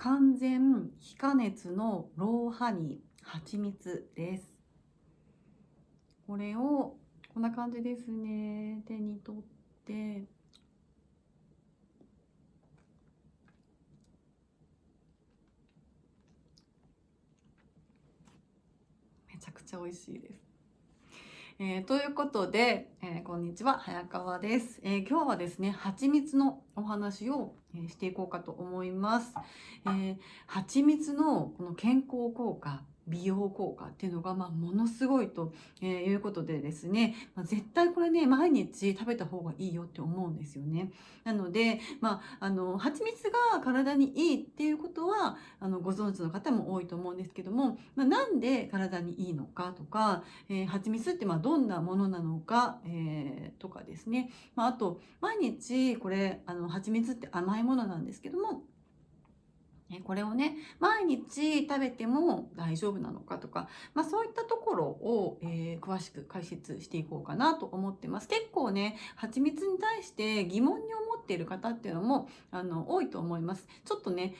完全非加熱のローハニー蜂蜜です。これをこんな感じですね、手に取ってめちゃくちゃ美味しいです。ということで、こんにちは、早川です。今日はですね、蜂蜜のお話を、していこうかと思います。蜂蜜のこの健康効果、美容効果っていうのが、ものすごいと、いうことでですね、絶対これね、毎日食べた方がいいよって思うんですよね。なので、蜂蜜が体にいいっていうことはご存知の方も多いと思うんですけども、なんで体にいいのかとか、蜂蜜ってどんなものなのか、とかですね、あと毎日これ蜂蜜って甘いものなんですけども、これをね毎日食べても大丈夫なのかとか、そういったところを、詳しく解説していこうかなと思ってます。結構ね蜂蜜に対して疑問に思っている方っていうのも多いと思います。ちょっとね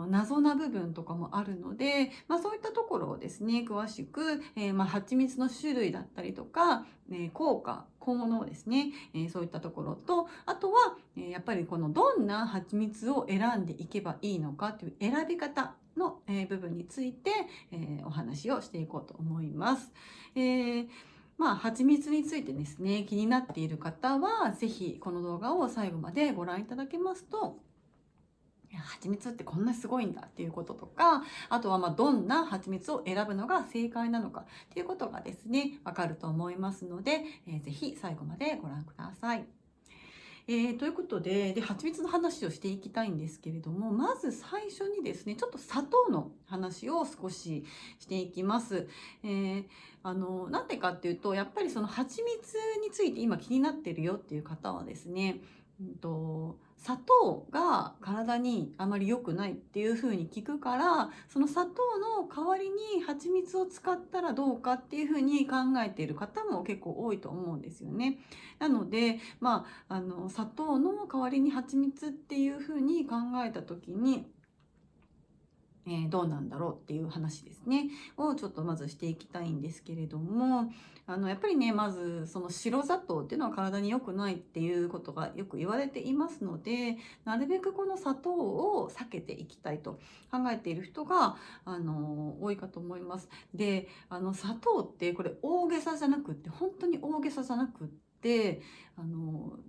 謎な部分とかもあるので、そういったところをですね詳しく、蜂蜜の種類だったりとか、効果効能ですね、そういったところと、あとはやっぱりこのどんな蜂蜜を選んでいけばいいのかという選び方の部分についてお話をしていこうと思います。蜂蜜についてですね気になっている方は是非この動画を最後までご覧いただけますと、蜂蜜ってこんなすごいんだっていうこととか、あとはどんな蜂蜜を選ぶのが正解なのかっていうことがですねわかると思いますので、ぜひ最後までご覧ください。ということで、蜂蜜の話をしていきたいんですけれども、まず最初にですねちょっと砂糖の話を少ししていきます。なんでかっていうと、やっぱりその蜂蜜について今気になってるよっていう方はですね、砂糖が体にあまり良くないっていう風に聞くから、その砂糖の代わりに蜂蜜を使ったらどうかっていう風に考えている方も結構多いと思うんですよね。なので、砂糖の代わりに蜂蜜っていう風に考えた時に、どうなんだろうっていう話ですねをちょっとまずしていきたいんですけれども、やっぱりねまずその白砂糖っていうのは体に良くないっていうことがよく言われていますので、なるべくこの砂糖を避けていきたいと考えている人が多いかと思います。で砂糖ってこれ大げさじゃなくって、本当に大げさじゃなくって、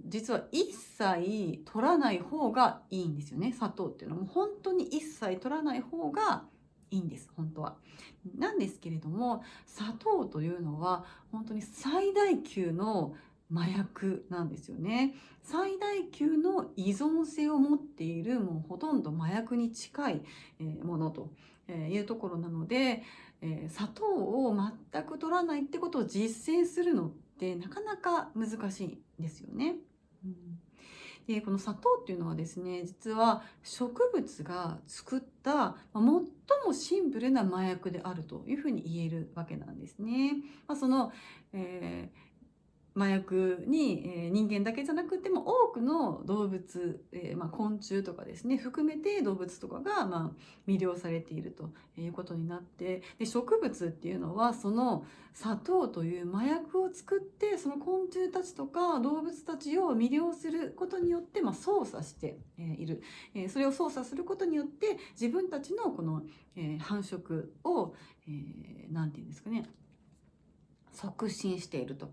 実は一切取らない方がいいんですよね。砂糖っていうのはもう本当に一切取らない方がいいんです、本当は。なんですけれども、砂糖というのは本当に最大級の麻薬なんですよね。最大級の依存性を持っている、もうほとんど麻薬に近いものというところなので、砂糖を全く取らないってことを実践するのってなかなか難しいんですよね。でこの砂糖っていうのはですね、実は植物が作った最もシンプルな麻薬であるというふうに言えるわけなんですね。その、麻薬に、人間だけじゃなくても多くの動物、昆虫とかですね含めて動物とかが、魅了されているということになって、で植物っていうのはその砂糖という麻薬を作って、その昆虫たちとか動物たちを魅了することによって、操作している、それを操作することによって自分たちのこの、繁殖を何て言うんですかね、促進していると、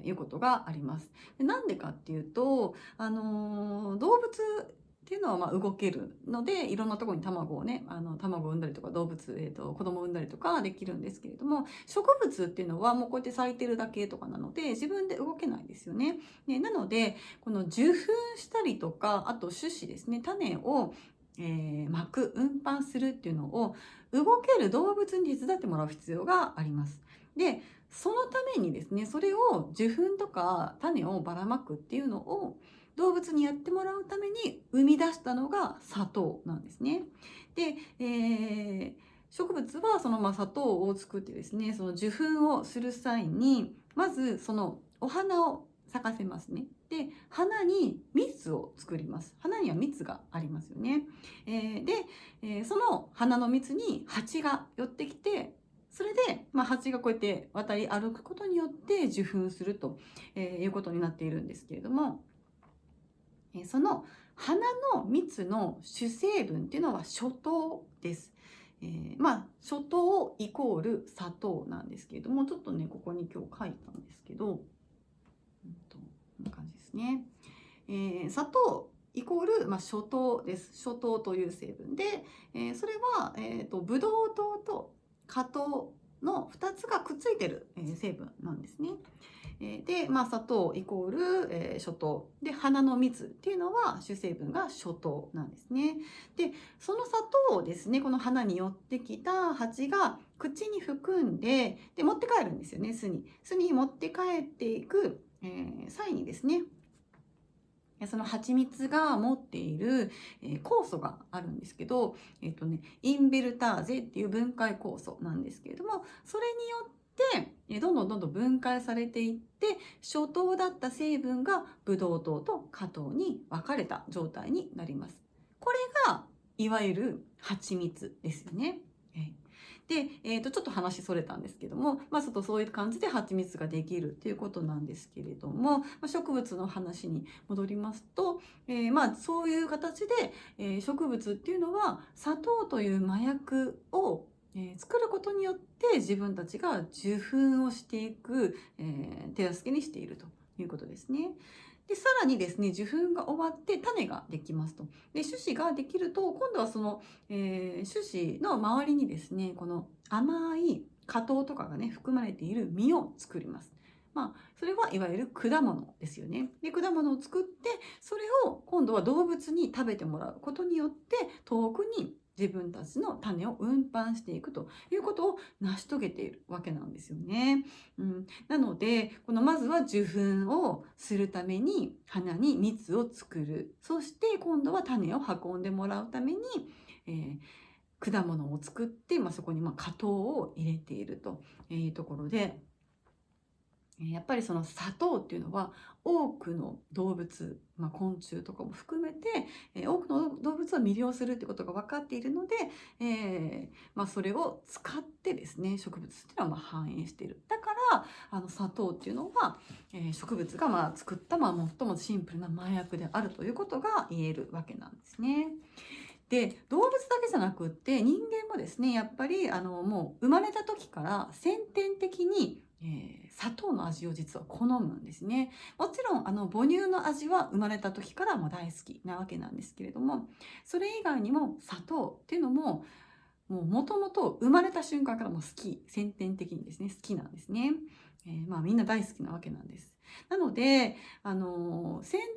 いうことがあります。なんでかっていうと、動物っていうのは動けるので、いろんなところに卵をね卵を産んだりとか、動物、子供を産んだりとかできるんですけれども、植物っていうのはもうこうやって咲いてるだけとかなので自分で動けないですよね。なのでこの受粉したりとか、あと種子ですね、種をまく運搬するっていうのを動ける動物に手伝ってもらう必要があります。でそのためにですね、それを受粉とか種をばらまくっていうのを動物にやってもらうために生み出したのが砂糖なんですね。で、植物はその砂糖を作ってですね、その受粉をする際にまずそのお花を咲かせますね。で、花に蜜を作ります。花には蜜がありますよね。その花の蜜に蜂が寄ってきて、それで、蜂がこうやって渡り歩くことによって受粉するということになっているんですけれども、その花の蜜の主成分っていうのは初糖です。初糖イコール砂糖なんですけれども、ちょっとねここに今日書いたんですけど、こんな感じですね。砂糖イコール、初糖です。初糖という成分で、それは、ブドウ糖と果糖の2つがくっついてる、成分なんですね。で、砂糖イコール、初糖で、花の蜜っていうのは主成分が初糖なんですね。で、その砂糖をですね、この花に寄ってきた蜂が口に含んで、持って帰るんですよね。巣に持って帰っていく、際にですね、その蜂蜜が持っている酵素があるんですけど、インベルターゼっていう分解酵素なんですけれども、それによってどんどん分解されていって、初糖だった成分がブドウ糖と果糖に分かれた状態になります。これがいわゆる蜂蜜ですよね。で、ちょっと話それたんですけども、ちょっとそういう感じで蜂蜜ができるということなんですけれども、植物の話に戻りますと、そういう形で、植物っていうのは砂糖という麻薬を作ることによって自分たちが受粉をしていく、手助けにしているということですね。で、さらにですね、受粉が終わって種ができますと。で、種子ができると、今度はその、種子の周りにですね、この甘い果糖とかがね、含まれている実を作ります。それはいわゆる果物ですよね。で、果物を作って、それを今度は動物に食べてもらうことによって、遠くに自分たちの種を運搬していくということを成し遂げているわけなんですよね。なので、まずは受粉をするために花に蜜を作る。そして今度は種を運んでもらうために、果物を作って、そこに果糖を入れているというところで、やっぱりその砂糖っていうのは多くの動物、昆虫とかも含めて、多くの動物を魅了するってことが分かっているので、それを使ってですね、植物っていうのは繁栄している。だから砂糖っていうのは、植物が作った最もシンプルな麻薬であるということが言えるわけなんですね。で、動物だけじゃなくって人間もですね、やっぱりもう生まれた時から先天的に砂糖の味を実は好むんですね。もちろん母乳の味は生まれた時からも大好きなわけなんですけれども、それ以外にも砂糖っていうのももともと生まれた瞬間からも好き、先天的にですね好きなんですね。みんな大好きなわけなんです。なので先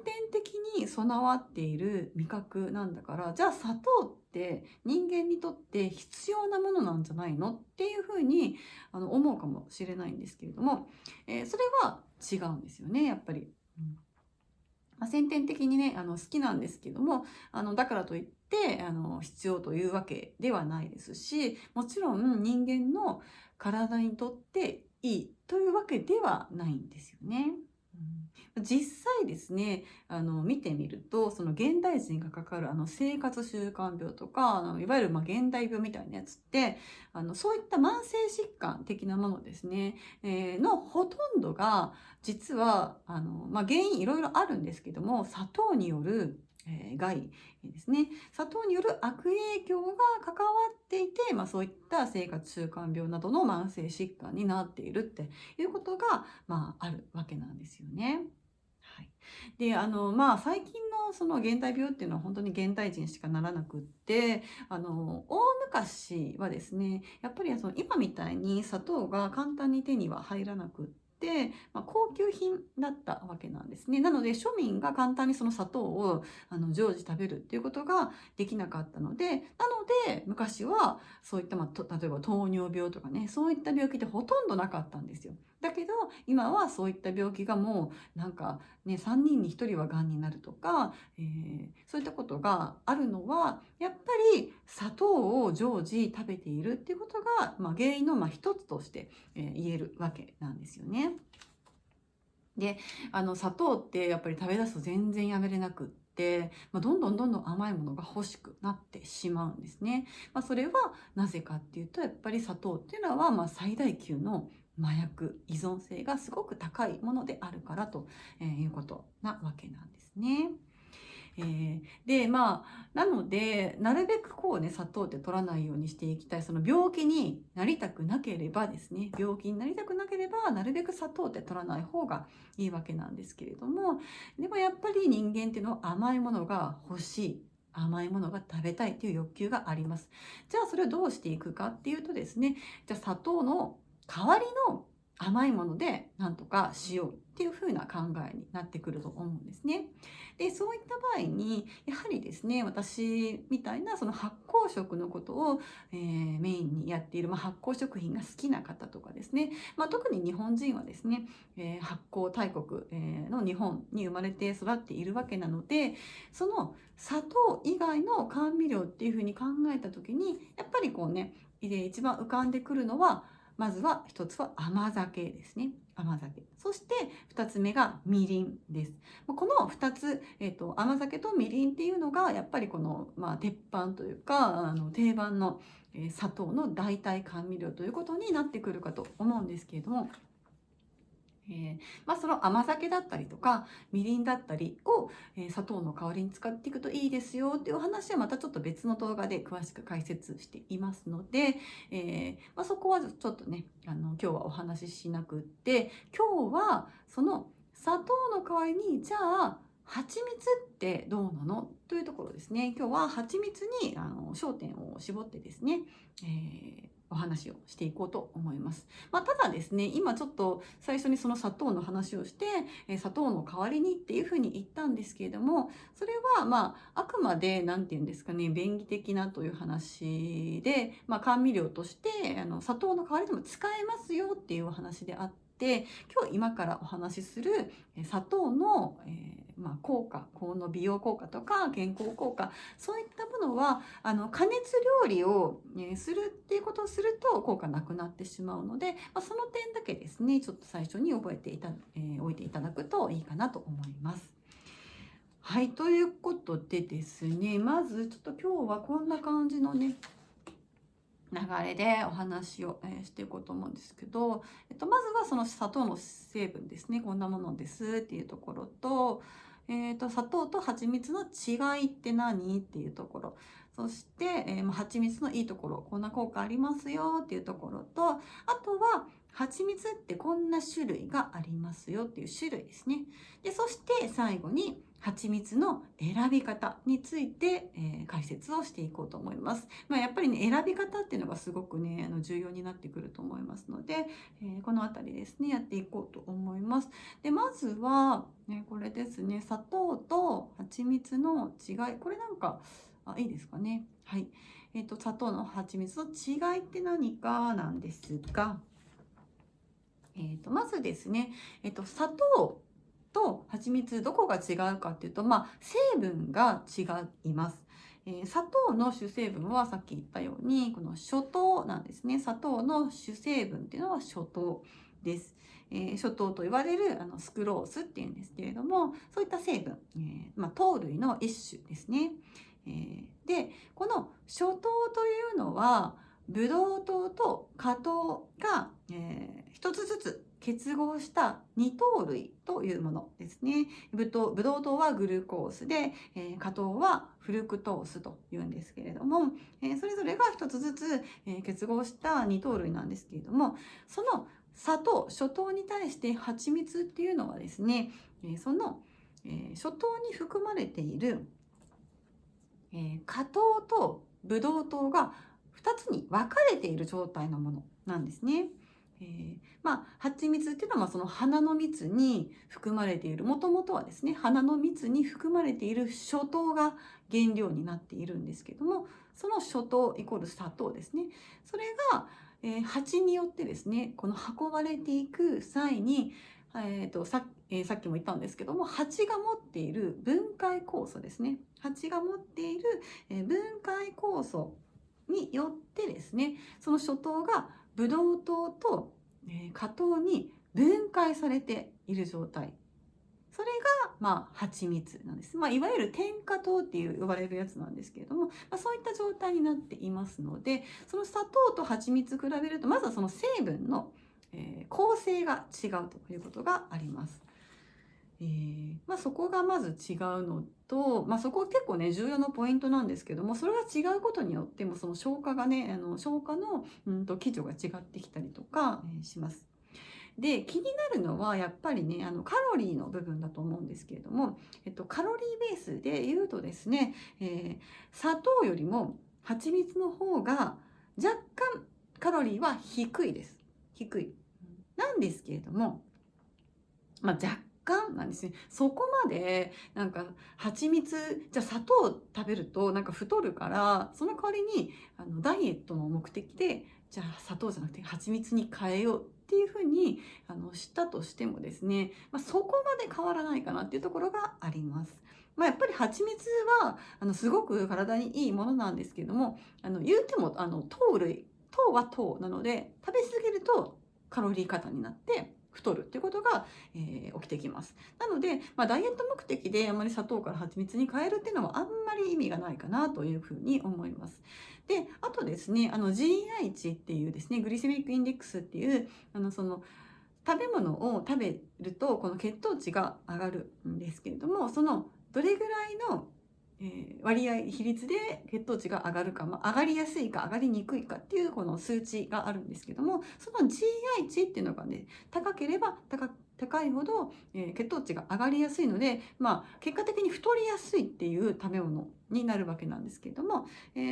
天的に備わっている味覚なんだから、じゃあ砂糖って人間にとって必要なものなんじゃないのっていうふうに思うかもしれないんですけれども、それは違うんですよね、やっぱり。先天的にね好きなんですけども、だからといって必要というわけではないですし、もちろん人間の体にとっていいというわけではないんですよね。実際ですね見てみると、その現代人がかかる生活習慣病とかいわゆる現代病みたいなやつってそういった慢性疾患的なものですね、のほとんどが実は原因いろいろあるんですけども、砂糖による害ですね。砂糖による悪影響が関わっていて、そういった生活習慣病などの慢性疾患になっているっていうことが、あるわけなんですよね。はい、で最近のその現代病っていうのは本当に現代人しかならなくって、大昔はですねやっぱりその今みたいに砂糖が簡単に手には入らなくって、高級品だったわけなんですね。なので庶民が簡単にその砂糖を常時食べるっていうことができなかったので、昔はそういった、例えば糖尿病とかね、そういった病気ってほとんどなかったんですよ。だけど今はそういった病気がもう3人に1人はがんになるとか、そういったことがあるのはやっぱり砂糖を常時食べているっていうことが、原因の一つとして、言えるわけなんですよね。で、砂糖ってやっぱり食べ出すと全然やめれなくって、どんどんどんどん甘いものが欲しくなってしまうんですね。それはなぜかっていうと、やっぱり砂糖っていうのは最大級の麻薬依存性がすごく高いものであるからということなわけなんですね。でなのでなるべく砂糖って取らないようにしていきたい。その病気になりたくなければですね、病気になりたくなければなるべく砂糖って取らない方がいいわけなんですけれども、でもやっぱり人間っていうのは甘いものが欲しい、甘いものが食べたいという欲求があります。じゃあそれをどうしていくかっていうとですね、じゃあ砂糖の代わりの甘いものでなんとかしようっていう風な考えになってくると思うんですね。でそういった場合にやはりですね、私みたいなその発酵食のことを、メインにやっている、発酵食品が好きな方とかですね、特に日本人はですね、発酵大国、の日本に生まれて育っているわけなので、その砂糖以外の甘味料っていう風に考えた時にやっぱり一番浮かんでくるのは、まずは一つは甘酒ですね。甘酒。そして二つ目がみりんです。この二つ、甘酒とみりんっていうのがやっぱり鉄板というか定番の、砂糖の代替甘味料ということになってくるかと思うんですけれども、その甘酒だったりとかみりんだったりを、砂糖の代わりに使っていくといいですよっていうお話はまたちょっと別の動画で詳しく解説していますので、そこはちょっとね今日はお話ししなくって、今日はその砂糖の代わりにじゃあ蜂蜜ってどうなのというところですね。今日は蜂蜜に焦点を絞ってですね、お話をしていこうと思います。ただですね、今ちょっと最初にその砂糖の話をして、砂糖の代わりにっていうふうに言ったんですけれども、それはあくまで何て言うんですかね、便宜的なという話で、甘味料として砂糖の代わりでも使えますよっていうお話であって、今日今からお話しする砂糖の、効果、美容効果とか健康効果、そういったものは加熱料理を、するっていうことをすると効果なくなってしまうので、その点だけですねちょっと最初に覚えておいていただくといいかなと思います。はい、ということでですね、まずちょっと今日はこんな感じのね流れでお話をしていこうと思うんですけど、まずはその砂糖の成分ですね、こんなものですっていうところと、砂糖と蜂蜜の違いって何っていうところ、そして、蜂蜜のいいところ、こんな効果ありますよっていうところと、あとは蜂蜜ってこんな種類がありますよっていう種類ですね。でそして最後に蜂蜜の選び方について、解説をしていこうと思います。やっぱりね選び方っていうのがすごくね重要になってくると思いますので、この辺りですねやっていこうと思います。でまずは、これですね、砂糖と蜂蜜の違い、これいいですかね。はい、砂糖の蜂蜜の違いって何かなんですが、まずですね、砂糖と蜂蜜どこが違うかっていうと、成分が違います。砂糖の主成分はさっき言ったようにこの初糖なんですね。砂糖の主成分っていうのは初糖です。初糖と言われるスクロースっていうんですけれども、そういった成分、糖類の一種ですね。でこの初糖というのはブドウ糖と果糖が、一つずつ結合した二糖類というものですね。ブドウ糖はグルコースで、果糖はフルクトースというんですけれども、それぞれが一つずつ、結合した二糖類なんですけれども、その砂糖、初糖に対して蜂蜜っていうのはですね、その、初糖に含まれている、果糖とブドウ糖が2つに分かれている状態のものなんですね。蜂蜜っていうのはその花の蜜に含まれている、もともとはですね花の蜜に含まれている初糖が原料になっているんですけども、その初糖イコール砂糖ですね。それが、蜂によってですねこの運ばれていく際に、さっきも言ったんですけども、蜂が持っている分解酵素ですね。蜂が持っている分解酵素によってですね、その初糖がブドウ糖と果糖に分解されている状態、それが蜂蜜なんです。いわゆる甜化糖っていう呼ばれるやつなんですけれども、そういった状態になっていますので、その砂糖と蜂蜜比べるとまずはその成分の、構成が違うということがあります。そこがまず違うのと、そこ結構ね重要なポイントなんですけども、それが違うことによってもその消化がね消化の基準が違ってきたりとか、します。で気になるのはやっぱりねカロリーの部分だと思うんですけれども、カロリーベースで言うとですね、砂糖よりも蜂蜜の方が若干カロリーは低いです。低いなんですけれども、若干なんですね。そこまでなんか蜂蜜じゃあ砂糖食べるとなんか太るから、その代わりにダイエットの目的でじゃあ砂糖じゃなくて蜂蜜に変えようっていうふうにしたとしてもですね、そこまで変わらないかなっていうところがあります。やっぱり蜂蜜はすごく体にいいものなんですけども、言うても糖類、糖は糖なので食べ過ぎるとカロリー過多になって太るっていうことが、起きてきます。なので、ダイエット目的であまり砂糖から蜂蜜に変えるっていうのはあんまり意味がないかなというふうに思います。で、あとですね、GI 値っていうですね、グリセミックインデックスっていうその食べ物を食べるとこの血糖値が上がるんですけれども、そのどれぐらいの割合比率で血糖値が上がるか、上がりやすいか上がりにくいかっていうこの数値があるんですけども、その GI 値っていうのがね高ければ高いほど、血糖値が上がりやすいので、結果的に太りやすいっていう食べ物になるわけなんですけれども、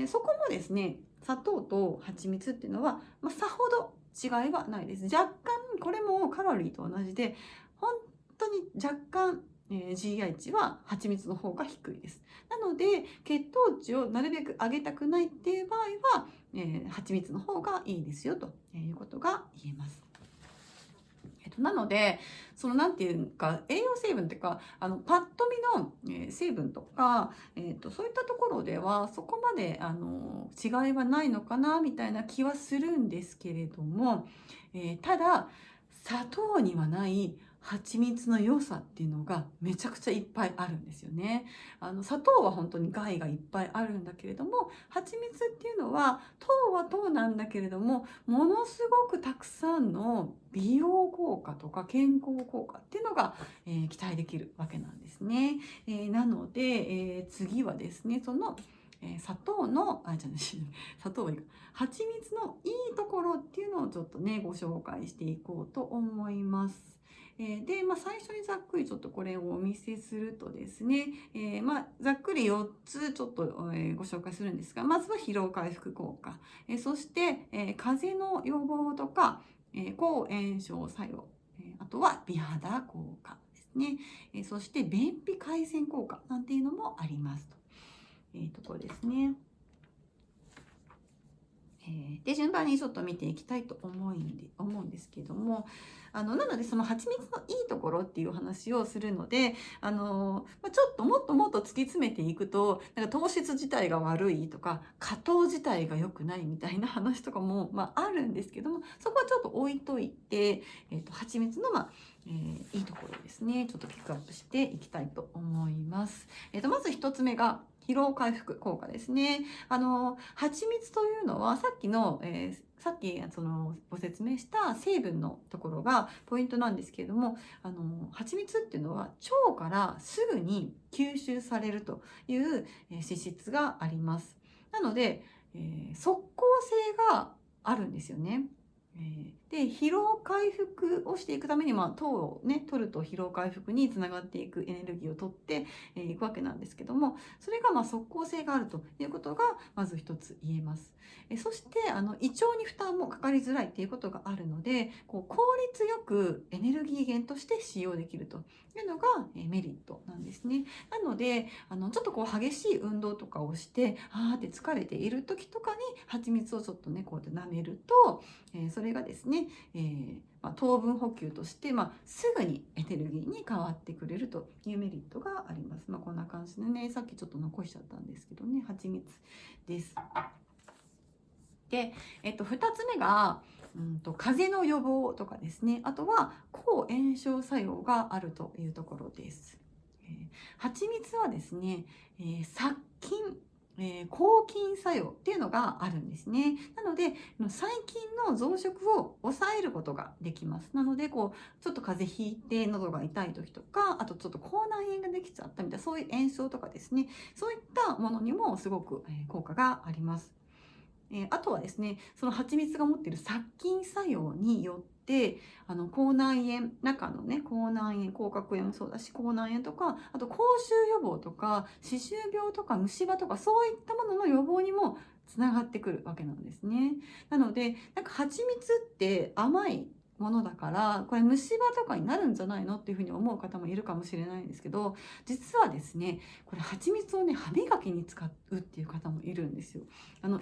そこもですね砂糖と蜂蜜っていうのは、さほど違いはないです。若干これもカロリーと同じで本当に若干GI 値は蜂蜜の方が低いです。なので血糖値をなるべく上げたくないっていう場合は、蜂蜜の方がいいですよということが言えます。なのでなんていうか栄養成分っていうかパッと見の、成分とか、そういったところではそこまで違いはないのかなみたいな気はするんですけれども、ただ砂糖にはない蜂蜜の良さっていうのがめちゃくちゃいっぱいあるんですよね。砂糖は本当に害がいっぱいあるんだけれども、蜂蜜っていうのは糖は糖なんだけれども、ものすごくたくさんの美容効果とか健康効果っていうのが、期待できるわけなんですね。なので、次はですね砂糖の砂糖はいいか蜂蜜のいいところっていうのをちょっとねご紹介していこうと思います。で、最初にざっくりちょっとこれをお見せするとですね、ざっくり4つちょっと、ご紹介するんですが、まずは疲労回復効果、そして、風邪の予防とか、抗炎症作用、あとは美肌効果ですね、そして便秘改善効果なんていうのもありますというところですね。で順番にちょっと見ていきたいと思うんですけども、なのでその蜂蜜のいいところっていう話をするので、ちょっともっともっと突き詰めていくとなんか糖質自体が悪いとか果糖自体が良くないみたいな話とかも、あるんですけども、そこはちょっと置いといて、蜂蜜のいいところですねちょっとピックアップしていきたいと思います。まず一つ目が疲労回復効果ですね。蜂蜜というのはさっきご説明した成分のところがポイントなんですけれども、蜂蜜っていうのは腸からすぐに吸収されるという資質があります。なので、即効性があるんですよね。で疲労回復をしていくために、糖をね取ると疲労回復につながっていくエネルギーを取っていくわけなんですけども、それが即効性があるということがまず一つ言えます。そして胃腸に負担もかかりづらいっていうことがあるので、効率よくエネルギー源として使用できるというのがメリットなんですね。なのでちょっと激しい運動とかをしてって疲れている時とかに蜂蜜をちょっとねこうやって舐めると、それがですね、糖分補給として、すぐにエネルギーに変わってくれるというメリットがあります。こんな感じでね、さっきちょっと残しちゃったんですけどね、蜂蜜です。で、2つ目が風邪の予防とかですね。あとは抗炎症作用があるというところです。蜂蜜はですね、殺菌、抗菌作用っていうのがあるんですね。なので細菌の増殖を抑えることができます。なのでちょっと風邪ひいて喉が痛い時とか、あとちょっと口内炎ができちゃったみたいな、そういう炎症とかですね、そういったものにもすごく効果があります。あとはですね、その蜂蜜が持っている殺菌作用によって口内炎、中のね、口内炎、口角炎もそうだし、口内炎とか、あと口臭予防とか歯周病とか虫歯とか、そういったものの予防にもつながってくるわけなんですね。なので蜂蜜って甘いものだから、これ虫歯とかになるんじゃないのっていうふうに思う方もいるかもしれないんですけど、実はですね、これ蜂蜜をね、歯磨きに使うっていう方もいるんですよ。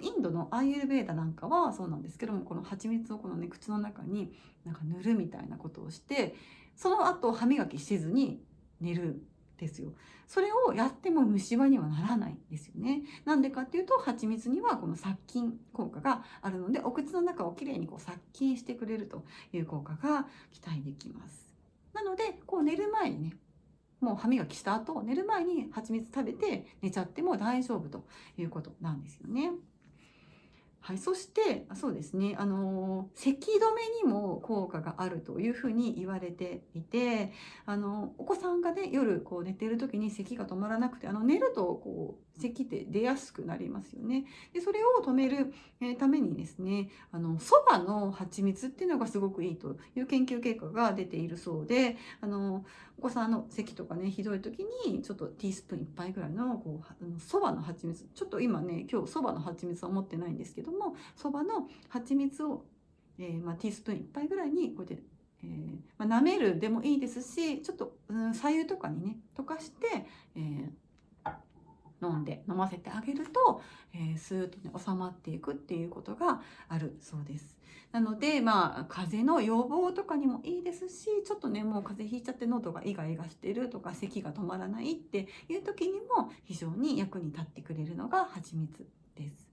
インドのアーユルヴェーダなんかはそうなんですけども、この蜂蜜をこのね、口の中に塗るみたいなことをして、その後歯磨きせずに寝るんですよ。それをやっても虫歯にはならないんですよね。なんでかっていうと、蜂蜜にはこの殺菌効果があるので、お口の中をきれいに殺菌してくれるという効果が期待できます。なので寝る前にね、もう歯磨きした後、寝る前に蜂蜜食べて寝ちゃっても大丈夫ということなんですよね。はい、そしてそうですね、咳止めにも効果があるというふうに言われていて、お子さんがね、夜寝てる時に咳が止まらなくて、寝ると咳って出やすくなりますよね。でそれを止めるためにですね、そばの蜂蜜っていうのがすごくいいという研究結果が出ているそうで、お子さんの咳とかね、ひどい時にちょっとティースプーン1杯ぐらいのそばの蜂蜜、ちょっと今ね、今日そばの蜂蜜は持ってないんですけども、そばの蜂蜜を、ティースプーン1杯ぐらいにこうやって舐めるでもいいですし、ちょっと、白湯とかにね溶かして、飲ませてあげると、スーッとね収まっていくっていうことがあるそうです。なので風邪の予防とかにもいいですし、ちょっとね、もう風邪ひいちゃって喉がイガイガしてるとか、咳が止まらないっていう時にも非常に役に立ってくれるのが蜂蜜です。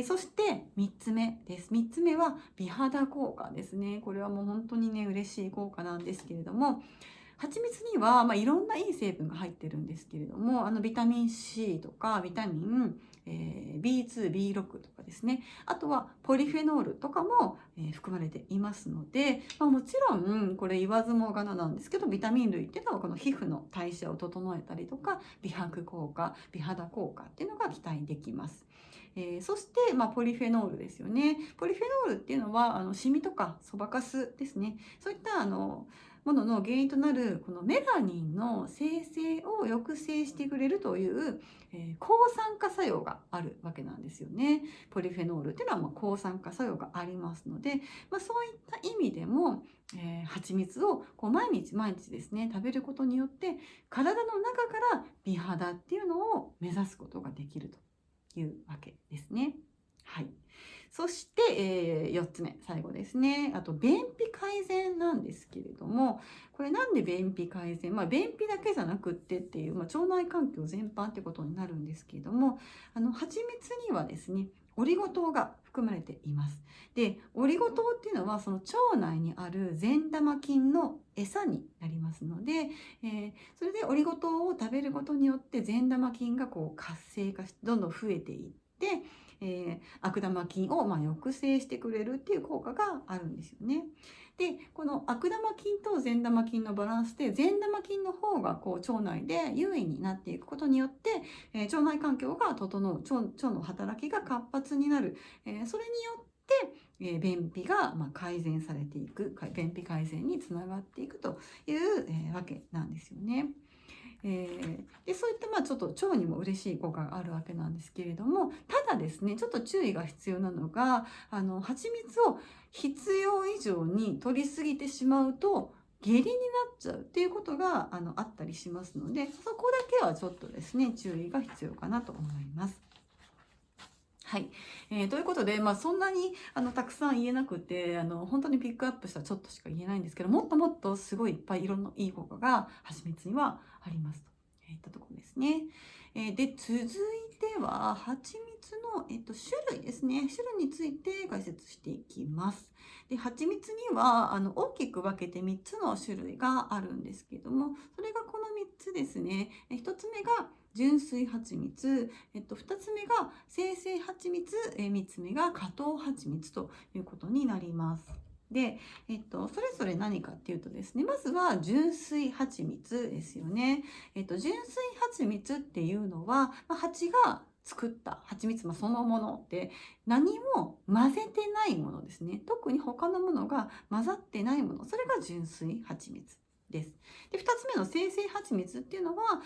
そして3つ目です。3つ目は美肌効果ですね。これはもう本当にね、嬉しい効果なんですけれども、蜂蜜にはいろんないい成分が入ってるんですけれども、ビタミン C とかビタミン、B2、B6 とかですね、あとはポリフェノールとかも、含まれていますので、もちろんこれ言わずもがななんですけど、ビタミン類っていうのはこの皮膚の代謝を整えたりとか、美白効果、美肌効果っていうのが期待できます。そして、ポリフェノールですよね。ポリフェノールっていうのはシミとかそばかすですね、そういったものの原因となるこのメラニンの生成を抑制してくれるという、抗酸化作用があるわけなんですよね。ポリフェノールっていうのは抗酸化作用がありますので、そういった意味でも、蜂蜜を毎日毎日ですね食べることによって、体の中から美肌っていうのを目指すことができるというわけですね。はい。そして、4つ目、最後ですね。あと、便秘改善なんですけれども、これなんで便秘改善、便秘だけじゃなくってっていう、腸内環境全般ってことになるんですけれども、蜂蜜にはですね、オリゴ糖が含まれています。で、オリゴ糖っていうのはその腸内にある善玉菌の餌になりますので、それでオリゴ糖を食べることによって善玉菌が活性化してどんどん増えていって、悪玉菌を抑制してくれるっていう効果があるんですよね。で、この悪玉菌と善玉菌のバランスで、善玉菌の方が腸内で優位になっていくことによって、腸内環境が整う、腸の働きが活発になる、それによって便秘が改善されていく、便秘改善につながっていくという、わけなんですよね。でそういったちょっと腸にも嬉しい効果があるわけなんですけれども、ただですね、ちょっと注意が必要なのが、蜂蜜を必要以上に摂りすぎてしまうと下痢になっちゃうっていうことがあったりしますので、そこだけはちょっとですね、注意が必要かなと思います。はい、ということで、そんなにたくさん言えなくて、本当にピックアップしたちょっとしか言えないんですけど、もっともっとすごいいっぱいいろんないい効果が蜂蜜にはありますと。いったところですね。で、続いては蜂蜜の、種類ですね。種類について解説していきます。で、蜂蜜には大きく分けて3つの種類があるんですけども、それがこの3つですね。1つ目が純粋蜂蜜、2つ目が精製蜂蜜、3つ目が加糖蜂蜜ということになります。で、それぞれ何かっていうとですね、まずは純粋蜂蜜ですよね。純粋蜂蜜っていうのは、蜂が作った蜂蜜そのもので何も混ぜてないものですね。特に他のものが混ざってないもの。それが純粋蜂蜜です。で、2つ目の精製蜂蜜っていうのは、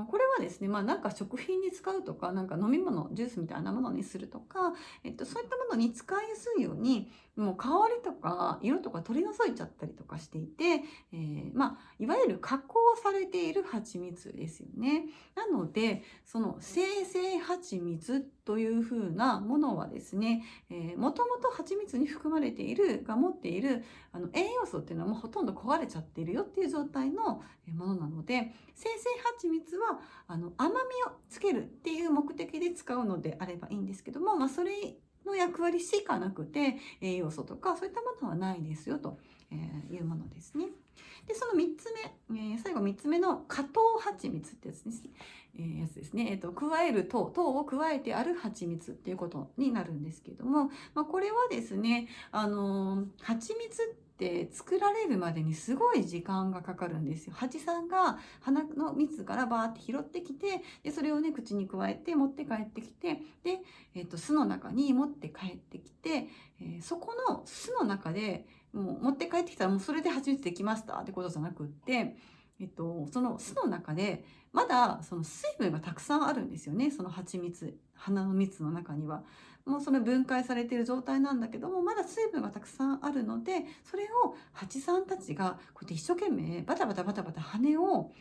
これはですね、なんか食品に使うとか、なんか飲み物、ジュースみたいなものにするとか、そういったものに使いやすいように、もう香りとか色とか取り除いちゃったりとかしていて、いわゆる加工されている蜂蜜ですよね。なので、その精製蜂蜜というふうなものはですね、もともと蜂蜜に含まれているが持っている栄養素っていうのはもうほとんど壊れちゃっているよっていう状態のものなので、精製蜂蜜は甘みをつけるっていう目的で使うのであればいいんですけども、それの役割しかなくて栄養素とかそういったものはないですよというものですね。で、その3つ目、最後3つ目の加糖蜂蜜ってやつですね。やつですね。加える糖を加えてある蜂蜜っていうことになるんですけれども、これはですね、蜂蜜って作られるまでにすごい時間がかかるんですよ。蜂さんが花の蜜からバーって拾ってきて、でそれをね口に加えて持って帰ってきて、で、巣の中に持って帰ってきて、そこの巣の中でもう持って帰ってきたらもうそれで蜂蜜できましたってことじゃなくって、その巣の中でまだその水分がたくさんあるんですよね。その蜂蜜、花の蜜の中には。もうそれ分解されている状態なんだけども、まだ水分がたくさんあるので、それを蜂さんたちがこうやって一生懸命バタバタバタバタ羽を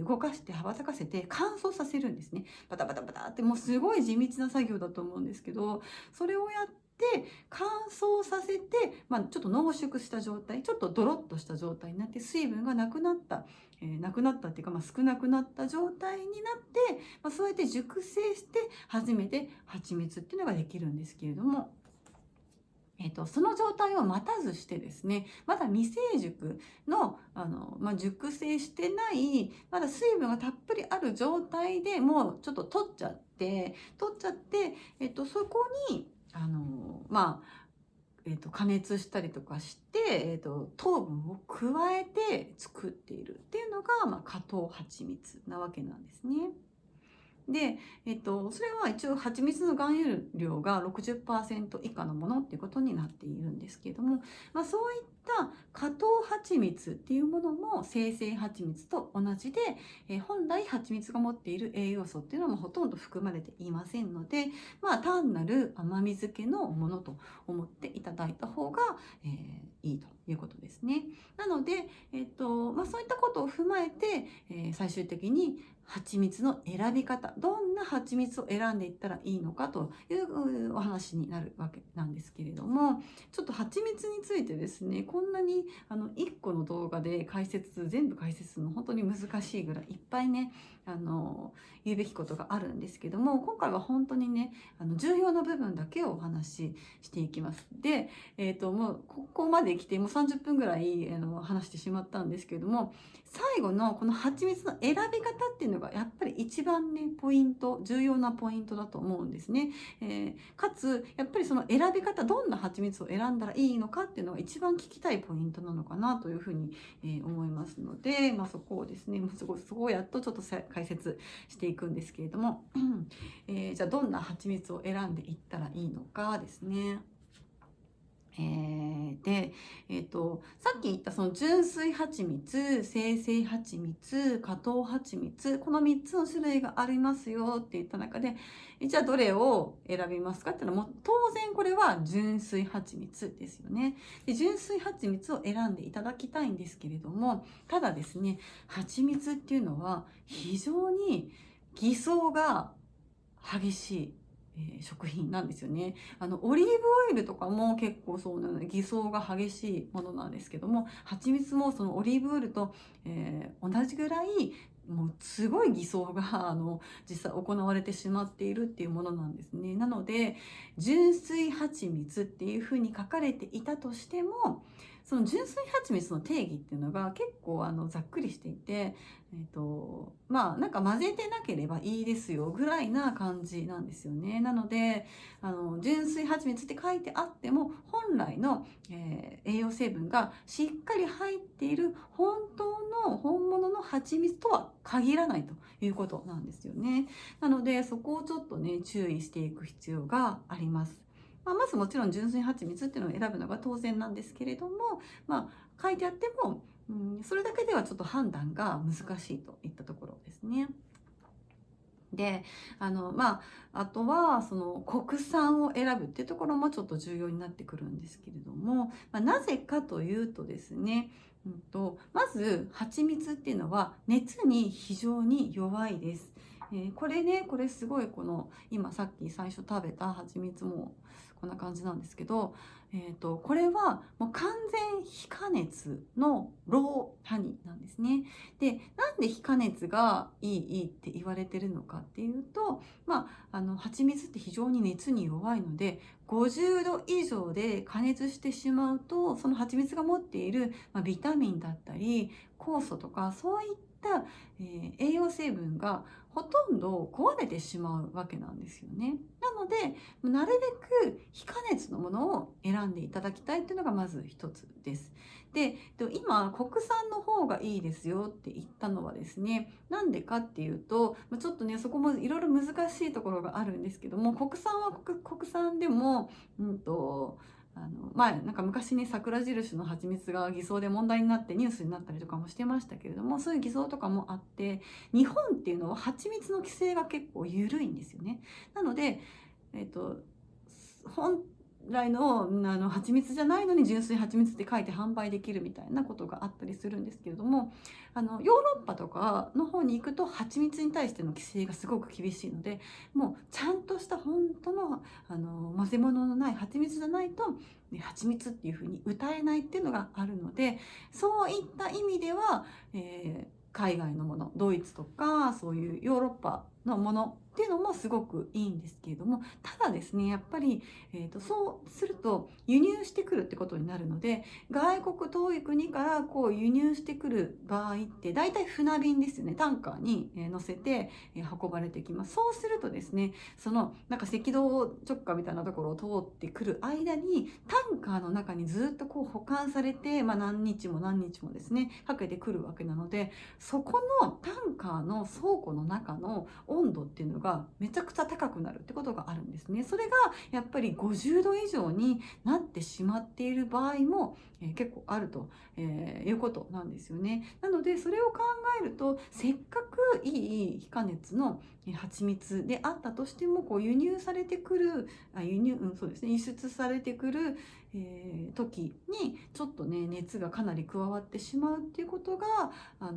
動かして羽ばたかせて乾燥させるんですね。バタバタバタってもうすごい地道な作業だと思うんですけど、それをやって乾燥させて、ちょっと濃縮した状態、ちょっとドロッとした状態になって水分がなくなった、なくなったっていうか、少なくなった状態になって、そうやって熟成して初めて蜂蜜っていうのができるんですけれども、その状態を待たずしてですね、まだ未成熟の、熟成してない、まだ水分がたっぷりある状態でもうちょっと取っちゃって、そこに、加熱したりとかして、糖分を加えて作っているっていうのが、加糖蜂蜜なわけなんですね。で、それは一応蜂蜜の含有量が 60% 以下のものっていうことになっているんですけれども、そういった加糖蜂蜜っていうものも精製蜂蜜と同じで、本来蜂蜜が持っている栄養素っていうのもほとんど含まれていませんので、単なる甘み漬けのものと思っていただいた方が、いいということですね。なので、そういったことを踏まえて、最終的に蜂蜜の選び方、どんな蜂蜜を選んでいったらいいのかというお話になるわけなんですけれども、ちょっと蜂蜜についてですね、こんなに1個の動画で全部解説するの本当に難しいぐらいいっぱいね、言うべきことがあるんですけども、今回は本当にね、重要な部分だけをお話ししていきます。で、もうここまで来てもう30分ぐらい話してしまったんですけれども、最後のこの蜂蜜の選び方っていうのがやっぱり一番ね重要なポイントだと思うんですね。かつやっぱりその選び方、どんな蜂蜜を選んだらいいのかっていうのが一番聞きたいポイントなのかなというふうに、思いますので、そこをですねそこをやっとちょっと解説していくんですけれども、じゃあどんな蜂蜜を選んでいったらいいのかですね。さっき言ったその純粋蜂蜜、精製蜂蜜、加糖蜂蜜、この3つの種類がありますよって言った中で、じゃあどれを選びますかっていうのは、もう当然これは純粋蜂蜜ですよね。で、純粋蜂蜜を選んでいただきたいんですけれども、ただですね、蜂蜜っていうのは非常に偽装が激しい食品なんですよね。オリーブオイルとかも結構そうなので偽装が激しいものなんですけども、蜂蜜もそのオリーブオイルと、同じぐらいもうすごい偽装が実際行われてしまっているっていうものなんですね。なので純粋蜂蜜っていうふうに書かれていたとしても、その純粋蜂蜜の定義っていうのが結構ざっくりしていて、まあなんか混ぜてなければいいですよぐらいな感じなんですよね。なので純粋蜂蜜って書いてあっても本来の、栄養成分がしっかり入っている本当の本物の蜂蜜とは限らないということなんですよね。なのでそこをちょっとね注意していく必要があります。まずもちろん純粋蜂蜜っていうのを選ぶのが当然なんですけれども、書いてあっても、それだけではちょっと判断が難しいといったところですね。で、あとはその国産を選ぶっていうところもちょっと重要になってくるんですけれども、なぜかというとですね、まず蜂蜜っていうのは熱に非常に弱いです。これすごい今さっき最初食べた蜂蜜もこんな感じなんですけど、これはもう完全非加熱のローハニーなんですね。で、なんで非加熱がいいって言われてるのかっていうと、蜂蜜って非常に熱に弱いので、50度以上で加熱してしまうと、その蜂蜜が持っている、ビタミンだったり酵素とかそういった、栄養成分がほとんど壊れてしまうわけなんですよね。なのでなるべく非加熱のものを選んでいただきたいっていうのがまず一つです。で、今国産の方がいいですよって言ったのはですね、なんでかっていうと、ちょっとねそこもいろいろ難しいところがあるんですけども、国産は国産でも、前なんか昔ね桜印の蜂蜜が偽装で問題になってニュースになったりとかもしてましたけれども、そういう偽装とかもあって、日本っていうのは蜂蜜の規制が結構緩いんですよね。なので、本来の蜂蜜じゃないのに純粋蜂蜜って書いて販売できるみたいなことがあったりするんですけれども、ヨーロッパとかの方に行くと蜂蜜に対しての規制がすごく厳しいので、もうちゃんとした本当の混ぜ物のない蜂蜜じゃないと蜂蜜っていうふうに歌えないっていうのがあるので、そういった意味では、海外のもの、ドイツとかそういうヨーロッパのものっていうのもすごくいいんですけれども、ただですねやっぱり、そうすると輸入してくるってことになるので、外国遠い国から輸入してくる場合って大体船便ですよね、タンカーに乗せて運ばれてきます。そうするとですね、そのなんか赤道直下みたいなところを通ってくる間にタンカーの中にずっと保管されて、何日も何日もですねかけてくるわけなので、そこのタンカーの倉庫の中の温度っていうのがめちゃくちゃ高くなるってことがあるんですね。それがやっぱり50度以上になってしまっている場合も、結構あると、いうことなんですよね。なのでそれを考えると、せっかくいい非加熱の蜂蜜であったとしても輸入されてくるそうですね、輸出されてくる、時にちょっとね熱がかなり加わってしまうっていうことが考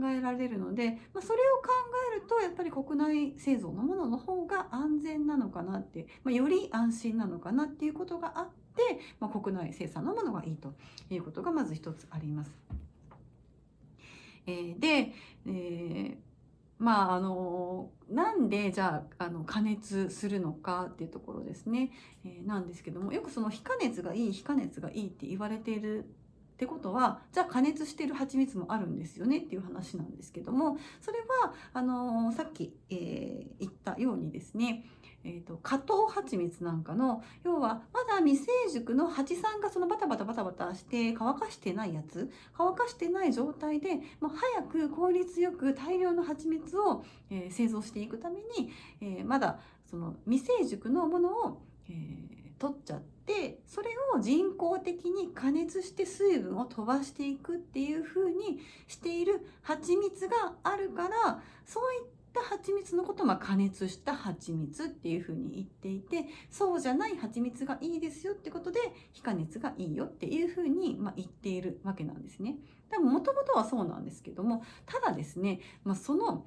えられるので、それを考えるとやっぱり国内製造のものの方が安全なのかなって、より安心なのかなっていうことがあって、国内生産のものがいいということがまず一つあります。で、なんでじゃあ加熱するのかっていうところですね、なんですけども、よくその非加熱がいい非加熱がいいって言われているってことは、じゃあ加熱している蜂蜜もあるんですよねっていう話なんですけども、それはさっき、言ったようにですね、加糖蜂蜜なんかの、要はまだ未成熟の蜂さんがそのバタバタして乾かしてないやつ、乾かしてない状態でもう早く効率よく大量の蜂蜜を、製造していくために、まだその未成熟のものを、取っちゃって、それを人工的に加熱して水分を飛ばしていくっていう風にしている蜂蜜があるから、そういった蜂蜜のことを加熱した蜂蜜っていう風に言っていて、そうじゃない蜂蜜がいいですよってことで非加熱がいいよっていう風に言っているわけなんですね。多分もともとはそうなんですけども、ただですね、その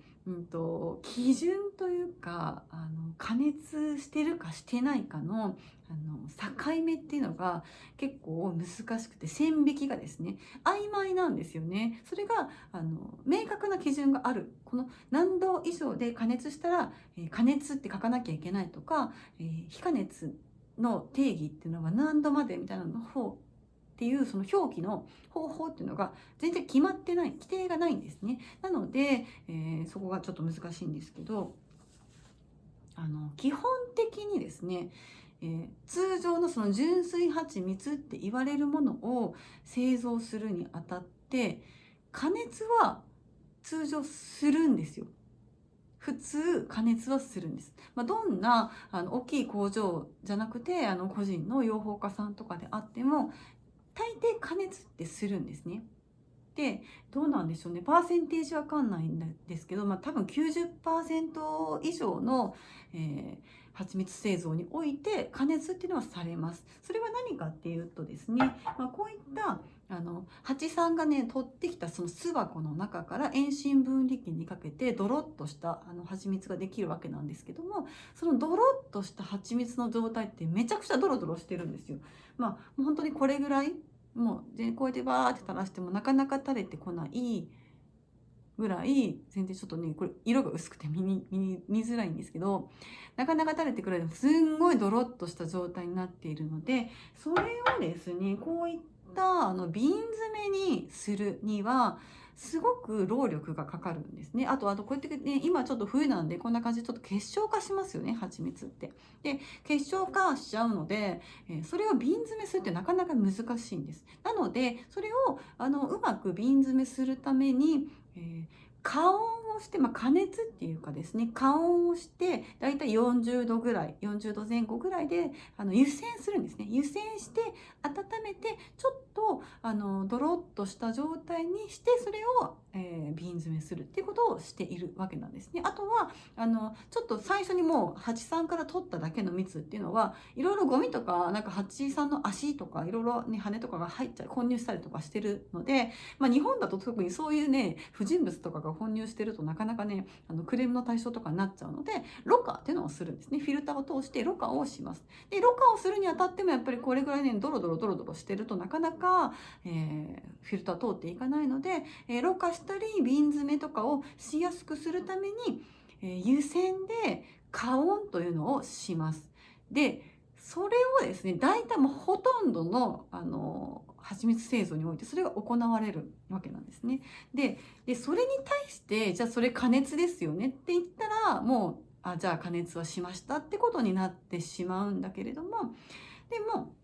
基準というか加熱してるかしてないかの境目っていうのが結構難しくて、線引きがですね曖昧なんですよね。それが明確な基準がある。この何度以上で加熱したら、加熱って書かなきゃいけないとか、非加熱の定義っていうのは何度までみたいなの方っていうその表記の方法っていうのが全然決まってない、規定がないんですね。なので、そこがちょっと難しいんですけど、基本的にですね、通常のその純粋蜂蜜って言われるものを製造するにあたって加熱は通常するんですよ。普通加熱はするんです。どんな大きい工場じゃなくて個人の養蜂家さんとかであっても大抵加熱ってするんですね。でどうなんでしょうね、パーセンテージわかんないんですけど、多分 90% 以上の、蜂蜜製造において加熱っていうのはされます。それは何かっていうとですね、こういった蜂さんがね取ってきたその巣箱の中から遠心分離機にかけてドロッとした蜂蜜ができるわけなんですけども、そのドロッとした蜂蜜の状態ってめちゃくちゃドロドロしてるんですよ。もう本当にこれぐらい、もうでこうやってバーって垂らしてもなかなか垂れてこないぐらい、全然ちょっとねこれ色が薄くて見づらいんですけど、なかなか垂れてくるすんごいドロッとした状態になっているので、それをですねこういった瓶詰めにするにはすごく労力がかかるんですね。あとこうやってね、今ちょっと冬なんでこんな感じでちょっと結晶化しますよね、蜂蜜って。で結晶化しちゃうので、それを瓶詰めするってなかなか難しいんです。なのでそれをうまく瓶詰めするために、加温をして、加熱っていうかですね、加温をしてだいたい40度ぐらい、40度前後ぐらいで湯煎するんですね。湯煎して温めてちょっとドロッとした状態にして、それを、瓶詰めするっていうことをしているわけなんですね。あとはちょっと最初にもう蜂さんから取っただけの蜜っていうのはいろいろゴミとか蜂さんの足とかいろいろね羽とかが入っちゃう、混入したりとかしてるので、日本だと特にそういうね不純物とかが混入してるとなかなかねクレームの対象とかになっちゃうので、ろ過っていうのをするんですね。フィルターを通してろ過をします。でろ過をするにあたってもやっぱりこれぐらいねドロドロしてるとなかなか、フィルター通っていかないので、ろ過したり瓶詰めとかをしやすくするために、湯煎で加温というのをします。でそれをですね大体もうほとんどの蜂蜜製造においてそれが行われるわけなんですね。でそれに対してじゃあそれ加熱ですよねって言ったらもうじゃあ加熱はしましたってことになってしまうんだけれども、でも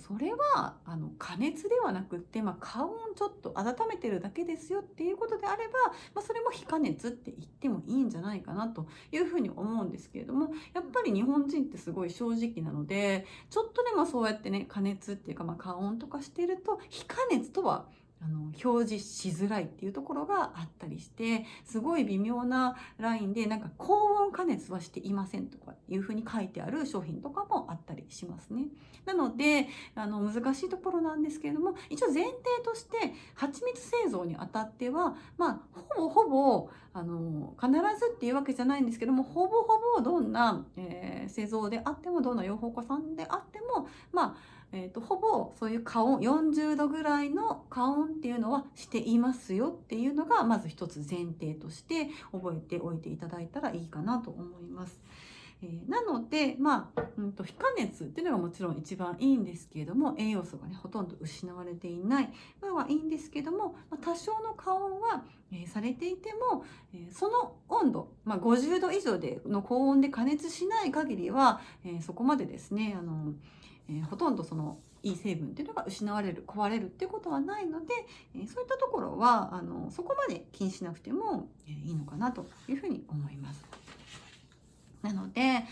それは加熱ではなくって、加温ちょっと温めてるだけですよっていうことであれば、それも非加熱って言ってもいいんじゃないかなというふうに思うんですけれども、やっぱり日本人ってすごい正直なので、ちょっとでもそうやってね加熱っていうか、加温とかしてると非加熱とは表示しづらいっていうところがあったりして、すごい微妙なラインで高温加熱はしていませんとかいうふうに書いてある商品とかもあったりしますね。なので難しいところなんですけれども、一応前提として蜂蜜製造にあたってはほぼ必ずっていうわけじゃないんですけども、ほぼどんな、製造であってもどんな養蜂家さんであってもほぼそういう加温40度ぐらいの加温っていうのはしていますよっていうのがまず一つ前提として覚えておいていただいたらいいかなと思います。なので非加熱っていうのがもちろん一番いいんですけれども、栄養素がねほとんど失われていないのはいいんですけども、多少の加温は、されていても、その温度、50度以上での高温で加熱しない限りは、そこまでですねほとんどそのいい成分っていうのが失われる壊れるっていうことはないので、そういったところはそこまで気にしなくてもいいのかなというふうに思います。なので、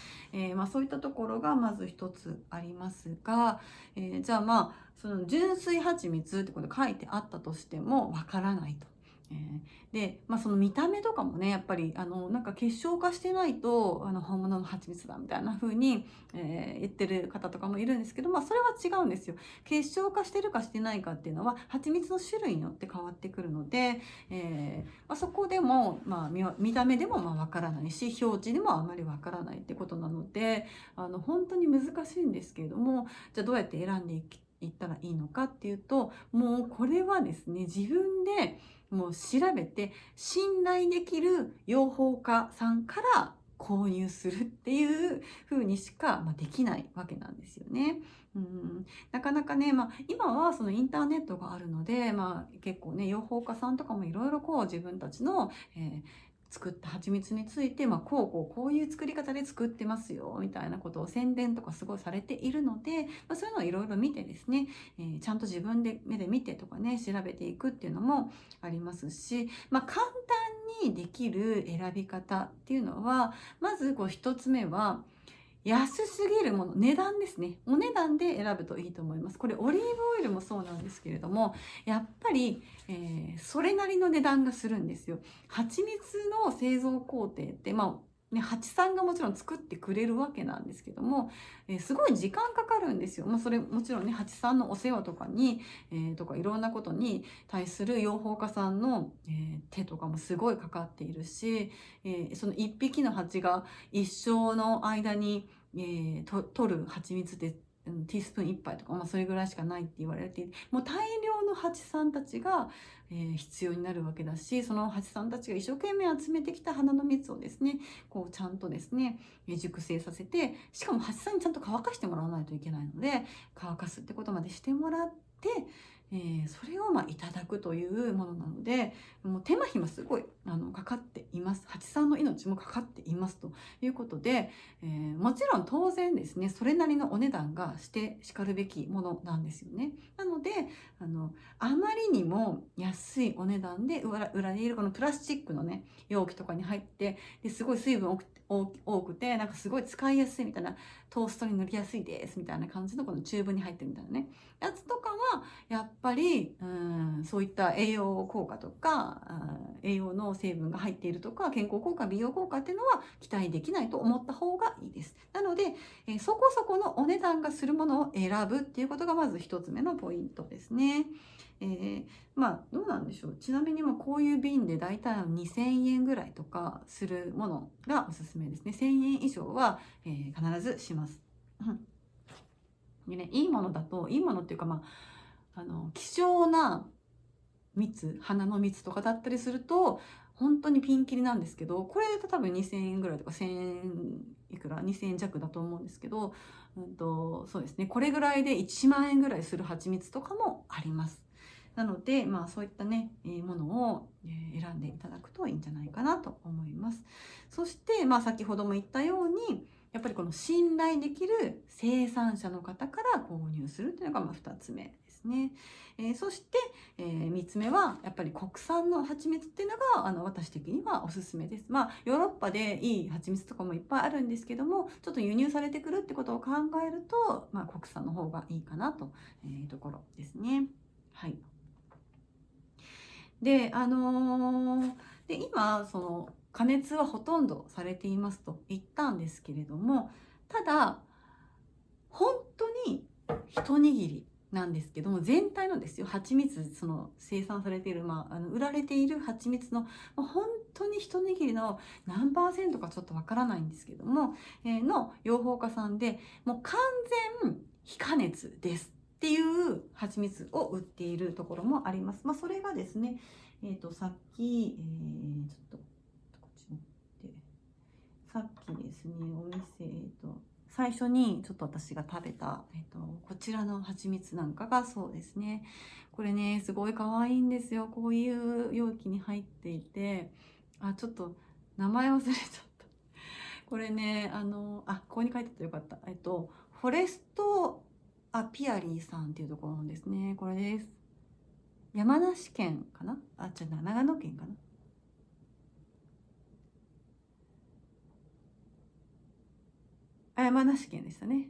そういったところがまず一つありますが、じゃあその純粋蜂蜜ってこと書いてあったとしてもわからないと。で、その見た目とかもね、やっぱりなんか結晶化してないと本物の蜂蜜だみたいな風に、言ってる方とかもいるんですけど、それは違うんですよ。結晶化してるかしてないかっていうのは蜂蜜の種類によって変わってくるので、そこでも、見た目でもわからないし、表示でもあまりわからないってことなので、本当に難しいんですけれども、じゃあどうやって選んでいったらいいのかっていうと、もうこれはですね、自分でもう調べて信頼できる養蜂家さんから購入するっていう風にしか、できないわけなんですよね。なかなかね、今はそのインターネットがあるので、結構ね、養蜂家さんとかもいろいろこう自分たちの、作った蜂蜜について、こういう作り方で作ってますよみたいなことを宣伝とかすごいされているので、そういうのをいろいろ見てですね、ちゃんと自分で目で見てとかね、調べていくっていうのもありますし、簡単にできる選び方っていうのは、まず一つ目は安すぎるもの、値段ですね。お値段で選ぶといいと思います。これオリーブオイルもそうなんですけれども、やっぱり、それなりの値段がするんですよ。蜂蜜の製造工程って、蜂さんがもちろん作ってくれるわけなんですけども、すごい時間かかるんですよ。それもちろんね、蜂さんのお世話とかに、とかいろんなことに対する養蜂家さんの、手とかもすごいかかっているし、その一匹の蜂が一生の間に取る蜂蜜ってティースプーン1杯とか、それぐらいしかないって言われていて、もう大量の蜂さんたちが、必要になるわけだし、その蜂さんたちが一生懸命集めてきた花の蜜をですね、ちゃんとですね、熟成させて、しかも蜂さんにちゃんと乾かしてもらわないといけないので、乾かすってことまでしてもらって、それをいただくというものなので、もう手間暇すごいかかっています。蜂さんの命もかかっていますということで、もちろん当然ですね、それなりのお値段がしてしかるべきものなんですよね。なのであまりにも安いお値段で売られているこのプラスチックのね容器とかに入って、ですごい水分多くて、なんかすごい使いやすいみたいな、トーストに塗りやすいですみたいな感じのこのチューブに入ってるみたいなねやつとかは、やっぱりそういった栄養効果とか栄養の成分が入っているとか、健康効果、美容効果っていうのは期待できないと思った方がいいです。なので、そこそこのお値段がするものを選ぶっていうことがまず一つ目のポイントですね。どうなんでしょう。ちなみにこういう瓶でだいたい2000円ぐらいとかするものがおすすめですね。1000円以上は、必ずします。でね、いいものだと、いいものっていうか、希少な蜜、花の蜜とかだったりすると本当にピンキリなんですけど、これだと多分2000円ぐらいとか1000円いくら2000円弱だと思うんですけど、そうですね、これぐらいで1万円ぐらいする蜂蜜とかもあります。なので、そういったね、ものを選んでいただくといいんじゃないかなと思います。そして、先ほども言ったように、やっぱりこの信頼できる生産者の方から購入するというのが2つ目ですね。そして、3つ目はやっぱり国産の蜂蜜っていうのが私的にはおすすめです。ヨーロッパでいい蜂蜜とかもいっぱいあるんですけども、ちょっと輸入されてくるってことを考えると、国産の方がいいかなというところですね。はい。で、今その加熱はほとんどされていますと言ったんですけれども、ただ本当に一握りなんですけども、全体のですよ、蜂蜜、その生産されている、売られている蜂蜜の本当に一握りの何%かちょっとわからないんですけども、の養蜂家さんでもう完全非加熱ですっていう蜂蜜を売っているところもあります。それがですね、さっき、ちょっとこっち持って、さっきですね、お店、最初にちょっと私が食べた、こちらの蜂蜜なんかがそうですね。これね、すごい可愛いんですよ。こういう容器に入っていて、ちょっと名前忘れちゃった。これね、ここに書いてたよかった。フォレストアピアリーさんっていうところなんですね。これです。山梨県かな、長野県かな。山梨県でしたね。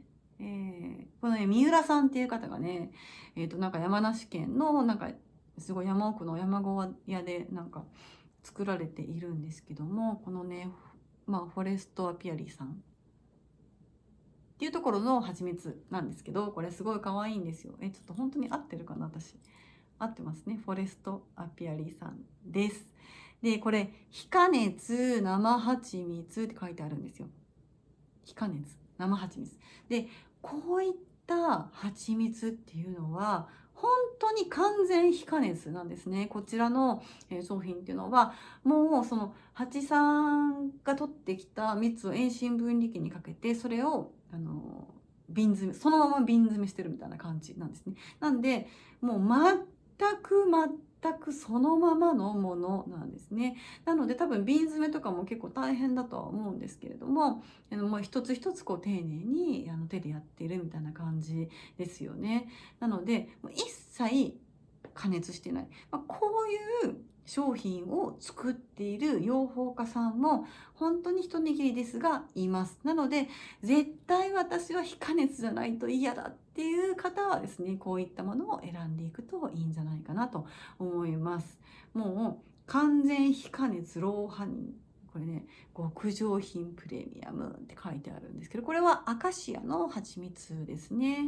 このね、三浦さんっていう方がね、なんか山梨県のなんかすごい山奥の山小屋でなんか作られているんですけども、このね、フォレストアピアリーさんっていうところの蜂蜜なんですけど、これすごい可愛いんですよ。ちょっと本当に合ってるかな、私。合ってますね。フォレストアピアリーさんです。で、これ、非加熱生蜂蜜って書いてあるんですよ。非加熱生蜂蜜。で、こういった蜂蜜っていうのは、本当に完全非加熱なんですね。こちらの商品っていうのは、もうその蜂さんが取ってきた蜜を遠心分離機にかけて、それを瓶詰め、そのまま瓶詰めしてるみたいな感じなんですね。なんで、もう全くそのままのものなんですね。なので多分瓶詰めとかも結構大変だとは思うんですけれども、もう一つ一つこう丁寧に手でやっているみたいな感じですよね。なのでもう一切加熱してない、こういう商品を作っている養蜂家さんも本当に一握りですがいます。なので絶対私は非加熱じゃないと嫌だっていう方はですね、こういったものを選んでいくといいんじゃないかなと思います。もう完全非加熱ローハニー、これね、極上品プレミアムって書いてあるんですけど、これはアカシアの蜂蜜ですね。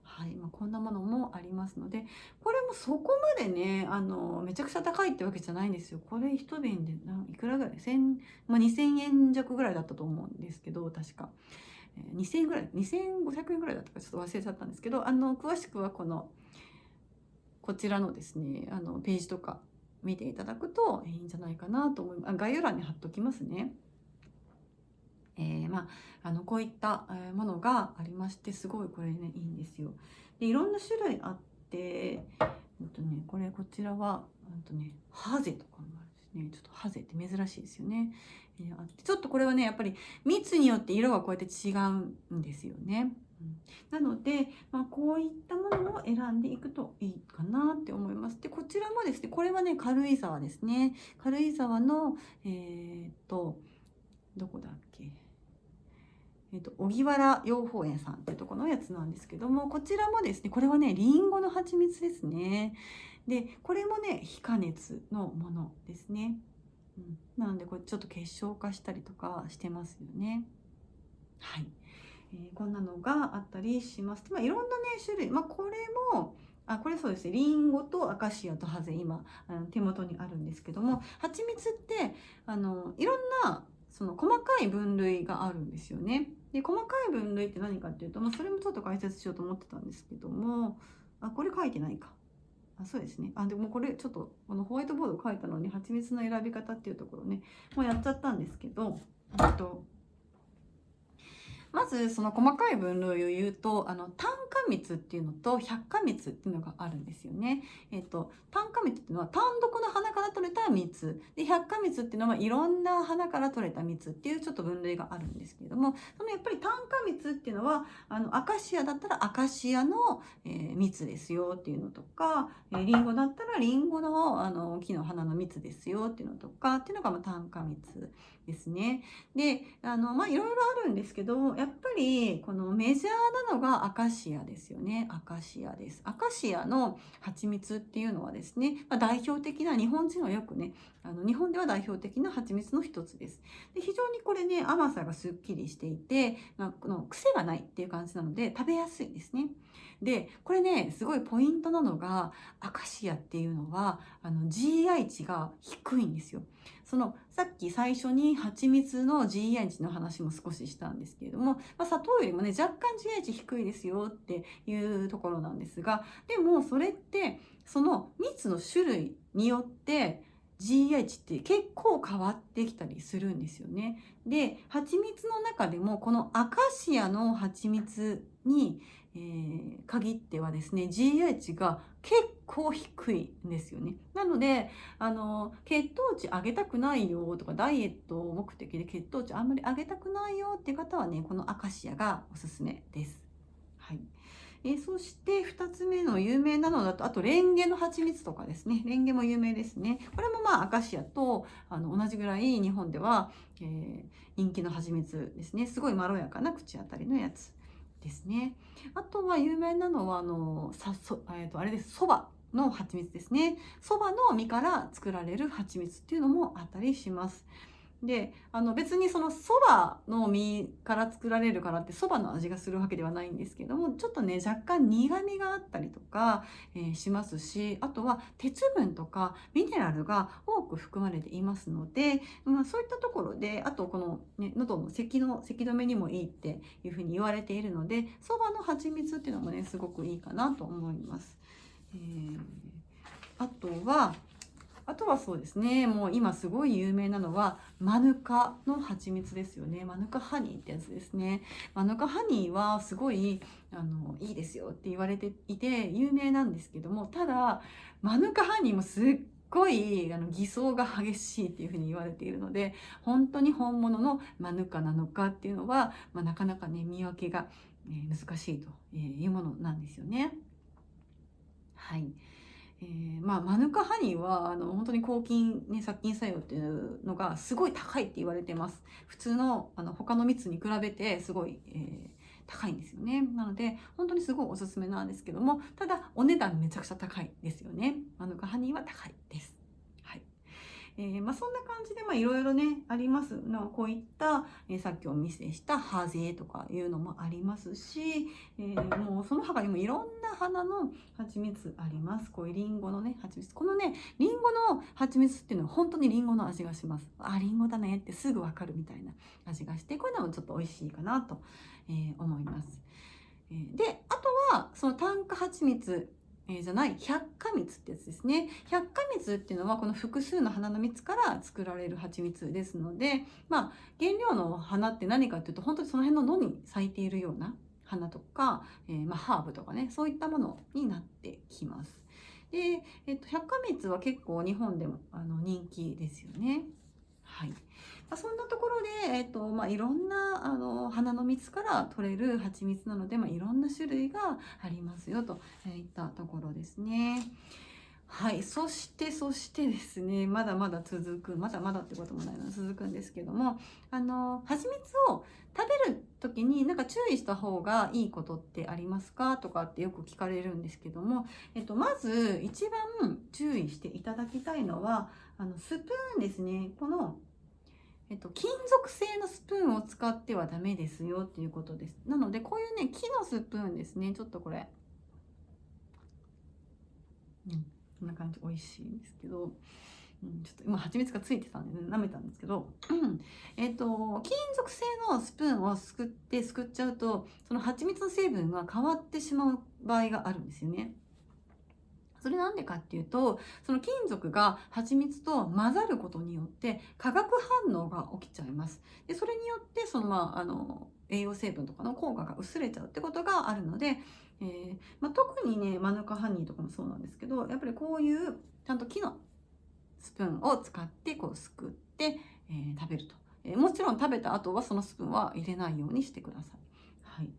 はい、こんなものもありますので、これもそこまでね、めちゃくちゃ高いってわけじゃないんですよ。これ一瓶でいくらぐらい、2000円弱ぐらいだったと思うんですけど、確か。2000円ぐらい、2500円ぐらいだったかちょっと忘れちゃったんですけど、詳しくはこちらのですね、ページとか見ていただくといいんじゃないかなと思います。概要欄に貼っときますね。こういったものがありまして、すごいこれねいいんですよ。でいろんな種類あって、こちらはハゼとかもあるしね、ちょっとハゼって珍しいですよね。あってちょっとこれはねやっぱり蜜によって色がこうやって違うんですよね。なので、こういったものを選んでいくといいかなって思います。でこちらもですね、これはね軽井沢ですね。軽井沢のどこだっけ、荻原養蜂園さんっていうところのやつなんですけども、こちらもですね、これはね、りんごの蜂蜜ですね。で、これもね、非加熱のものですね。なので、これちょっと結晶化したりとかしてますよね。はい。こんなのがあったりします。いろんなね、種類。これも、これそうですね、リンゴとアカシアとハゼ、今、手元にあるんですけども、蜂蜜って、いろんな、その細かい分類があるんですよね。で、細かい分類って何かっていうと、それもちょっと解説しようと思ってたんですけども、これ書いてないか。そうですね。でもこれちょっと、このホワイトボード書いたのに、蜂蜜の選び方っていうところね、もうやっちゃったんですけど、まずその細かい分類を言うと、単花蜜っていうのと百花蜜っていうのがあるんですよね。単花蜜っていうのは単独の花から取れた蜜で、百花蜜っていうのはいろんな花から取れた蜜っていうちょっと分類があるんですけれども、そのやっぱり単花蜜っていうのはアカシアだったらアカシアの、蜜ですよっていうのとか、リンゴだったらリンゴの木の花の蜜ですよっていうのとかっていうのが単花蜜ですね。で、いろいろあるんですけど、やっぱりこのメジャーなのがアカシアですよね。アカシアです。アカシアの蜂蜜っていうのはですね、代表的な日本人はよくね、日本では代表的な蜂蜜の一つです。で、非常にこれね、甘さがすっきりしていて、この癖がないっていう感じなので食べやすいですね。で、これね、すごいポイントなのが、アカシアっていうのはGI 値が低いんですよ。さっき最初に蜂蜜の GI 値の話も少ししたんですけれども、砂糖よりもね若干 GI 値低いですよっていうところなんですが、でもそれってその蜜の種類によって GI 値って結構変わってきたりするんですよね。で、蜂蜜の中でもこのアカシアの蜂蜜に、限ってはですね GI 値が結構低いんですよね。なので血糖値上げたくないよとか、ダイエット目的で血糖値あんまり上げたくないよっていう方はね、このアカシアがおすすめです。はい。そして2つ目の有名なのだと、あとレンゲの蜂蜜とかですね。レンゲも有名ですね。これもアカシアと同じぐらい日本では、人気の蜂蜜ですね。すごいまろやかな口当たりのやつですね。あとは有名なのはあれです、そば。の蜂蜜ですね。そばの実から作られる蜂蜜っていうのもあったりします。で、別にそのそばの実から作られるからってそばの味がするわけではないんですけども、ちょっとね、若干苦みがあったりとか、しますし、あとは鉄分とかミネラルが多く含まれていますので、そういったところで、あとこの、ね、喉の咳止めにもいいっていうふうに言われているので、そばの蜂蜜っていうのもね、すごくいいかなと思います。あとは、そうですね、もう今すごい有名なのはマヌカの蜂蜜ですよね。マヌカハニーってやつですね。マヌカハニーはすごいいいですよって言われていて有名なんですけども、ただマヌカハニーもすっごい偽装が激しいっていうふうに言われているので、本当に本物のマヌカなのかっていうのは、なかなかね見分けが難しいというものなんですよね。はい。マヌカハニーは本当に抗菌、ね、殺菌作用っていうのがすごい高いって言われてます。普通の他の蜜に比べてすごい、高いんですよね。なので本当にすごいおすすめなんですけども、ただお値段めちゃくちゃ高いですよね。マヌカハニーは高いです。はい。そんな感じでいろいろねありますの。こういった、さっきお見せしたハゼとかいうのもありますし、もうその他にもいろんな花の蜂蜜あります。こういうリンゴのね蜂蜜、このねリンゴの蜂蜜っていうのは本当にリンゴの味がします。あ、リンゴだねってすぐわかるみたいな味がして、こういうのもちょっと美味しいかなと、思います。で、あとはその単価蜂蜜じゃない百花蜜ってやつですね。百花蜜っていうのはこの複数の花の蜜から作られる蜂蜜ですので、原料の花って何かっていうと本当にその辺の野に咲いているような花とか、ハーブとかね、そういったものになってきます。で、百花蜜は結構日本でも人気ですよね。はい。そんなところで、いろんな花の蜜から取れる蜂蜜なので、いろんな種類がありますよといったところですね。はい、そしてですね、まだまだ続く、まだまだってこともないので続くんですけども、蜂蜜を食べる時になんか注意した方がいいことってありますかとかってよく聞かれるんですけども、まず一番注意していただきたいのはスプーンですね。この金属製のスプーンを使ってはダメですよっていうことです。なのでこういうね木のスプーンですね。ちょっとこれ、こんな感じ美味しいんですけど、ちょっと今蜂蜜がついてたんで、ね、舐めたんですけど、金属製のスプーンをすくっちゃうとその蜂蜜の成分が変わってしまう場合があるんですよね。それなんでかっていうと、その金属が蜂蜜と混ざることによって化学反応が起きちゃいます。でそれによってその栄養成分とかの効果が薄れちゃうってことがあるので、特にねマヌカハニーとかもそうなんですけど、やっぱりこういうちゃんと木のスプーンを使ってこうすくって、食べると、もちろん食べた後はそのスプーンは入れないようにしてください。はい。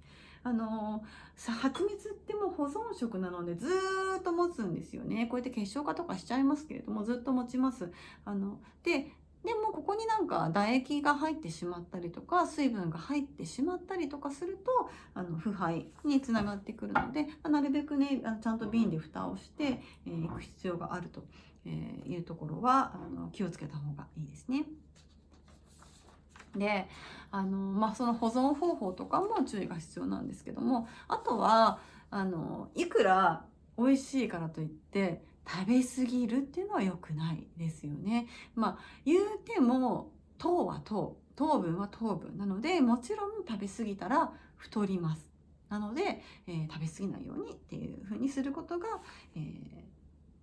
蜂蜜ってもう保存食なのでずーっと持つんですよね。こうやって結晶化とかしちゃいますけれどもずっと持ちます。でもここになんか唾液が入ってしまったりとか水分が入ってしまったりとかすると腐敗につながってくるので、なるべくねちゃんと瓶で蓋をしていく必要があるというところは気をつけた方がいいですね。でその保存方法とかも注意が必要なんですけども、あとはいくら美味しいからといって食べ過ぎるっていうのは良くないですよね。言うても糖は糖分は糖分なので、もちろん食べ過ぎたら太ります。なので、食べ過ぎないようにっていう風にすることが、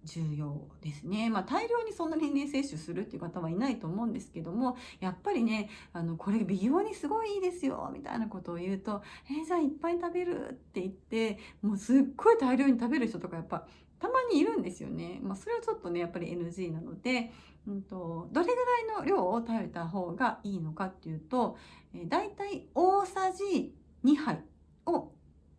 重要ですね。大量にそんなにね摂取するっていう方はいないと思うんですけども、やっぱりねこれ美容にすごいいいですよみたいなことを言うと、じゃあいっぱい食べるって言ってもうすっごい大量に食べる人とかやっぱたまにいるんですよね。それはちょっとねやっぱり NG なので、どれぐらいの量を食べた方がいいのかっていうと、だいたい大さじ2杯を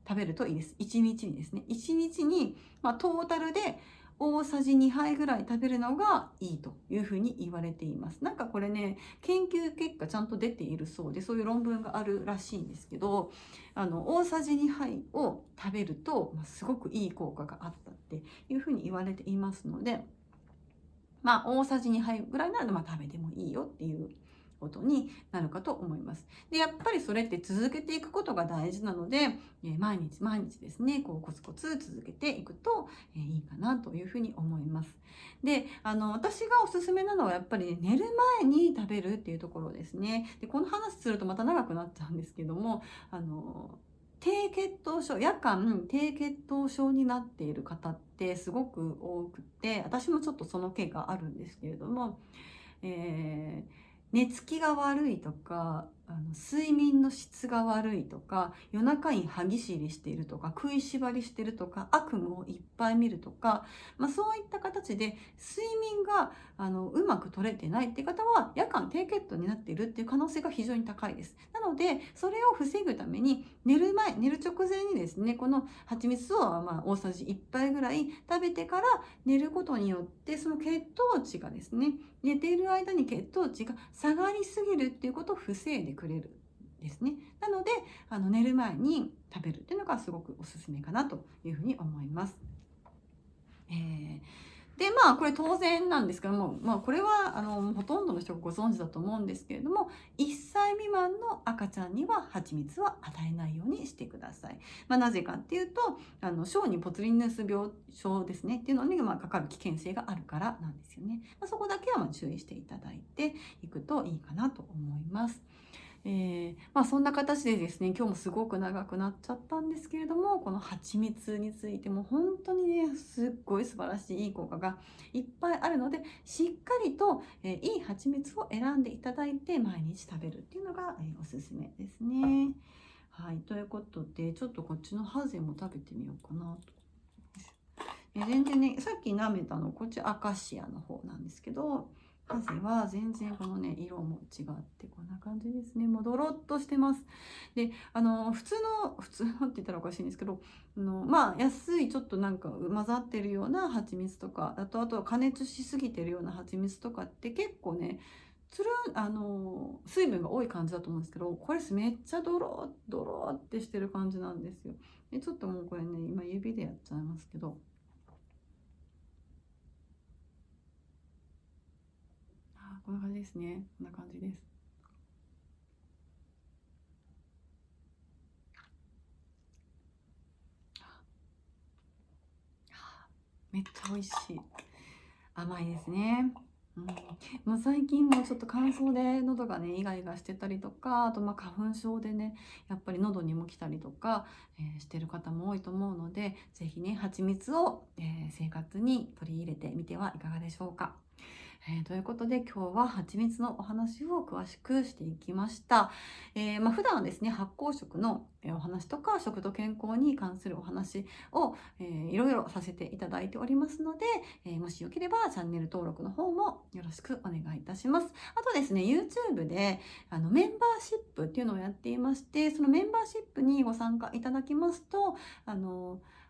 食べるといいです。1日にですね。1日に、トータルで大さじ2杯ぐらい食べるのがいいというふうに言われています。なんかこれね、研究結果ちゃんと出ているそうで、そういう論文があるらしいんですけど、大さじ2杯を食べると、すごくいい効果があったっていうふうに言われていますので、大さじ2杯ぐらいなら食べてもいいよっていうことになるかと思います。で、やっぱりそれって続けていくことが大事なので、毎日毎日ですね、こうコツコツ続けていくといいかなというふうに思います。で、私がおすすめなのはやっぱり、寝る前に食べるっていうところですね。で、この話するとまた長くなっちゃうんですけども、低血糖症、夜間低血糖症になっている方ってすごく多くて、私もちょっとその経があるんですけれども、寝つきが悪いとか、睡眠の質が悪いとか、夜中に歯ぎしりしているとか、食いしばりしてるとか、悪夢をいっぱい見るとか、そういった形で睡眠がうまく取れてないっていう方は、夜間低血糖になっているっていう可能性が非常に高いです。なので、それを防ぐために、寝る直前にですね、この蜂蜜を大さじ1杯ぐらい食べてから寝ることによって、その血糖値がですね、寝ている間に血糖値が下がりすぎるっていうことを防いでくれるですね。なので、寝る前に食べるっていうのがすごくおすすめかなというふうに思います。で、これ当然なんですけども、これはほとんどの人がご存知だと思うんですけれども、1歳未満の赤ちゃんには蜂蜜は与えないようにしてください。なぜかっていうと、小児ポツリンヌス病症ですねっていうのにかかる危険性があるからなんですよね。そこだけは注意していただいていくといいかなと思います。そんな形でですね、今日もすごく長くなっちゃったんですけれども、この蜂蜜についても本当にね、すっごい素晴らしいいい効果がいっぱいあるので、しっかりと、いい蜂蜜を選んでいただいて毎日食べるっていうのが、おすすめですね。はい、ということで、ちょっとこっちのハゼも食べてみようかなと。全然ね、さっき舐めたの、こっちアカシアの方なんですけど、ハゼは全然このね、色も違って、こんな感じですね。もうドロッとしてます。で、普通のって言ったらおかしいんですけど、安いちょっとなんか混ざってるような蜂蜜とか、あとは加熱しすぎてるような蜂蜜とかって結構ね、水分が多い感じだと思うんですけど、これめっちゃドローってしてる感じなんですよ。で、ちょっともうこれね、今指でやっちゃいますけど、こんな感じですね。こんな感じです。めっちゃ美味しい。甘いですね。もう最近もちょっと乾燥で喉がねイガイガしてたりとか、あと花粉症でねやっぱり喉にも来たりとか、してる方も多いと思うので、是非ね蜂蜜を、生活に取り入れてみてはいかがでしょうか。ということで今日は蜂蜜のお話を詳しくしていきました。普段はですね発酵食のお話とか食と健康に関するお話を、いろいろさせていただいておりますので、もしよければチャンネル登録の方もよろしくお願いいたします。あとですね YouTube でメンバーシップっていうのをやっていまして、そのメンバーシップにご参加いただきますと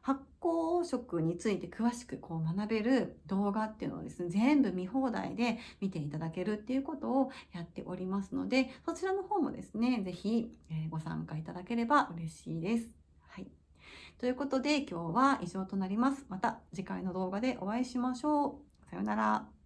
発酵食について詳しく学べる動画っていうのをですね、全部見放題で見ていただけるっていうことをやっておりますので、そちらの方もですね、ぜひご参加いただければ嬉しいです。はい。ということで今日は以上となります。また次回の動画でお会いしましょう。さようなら。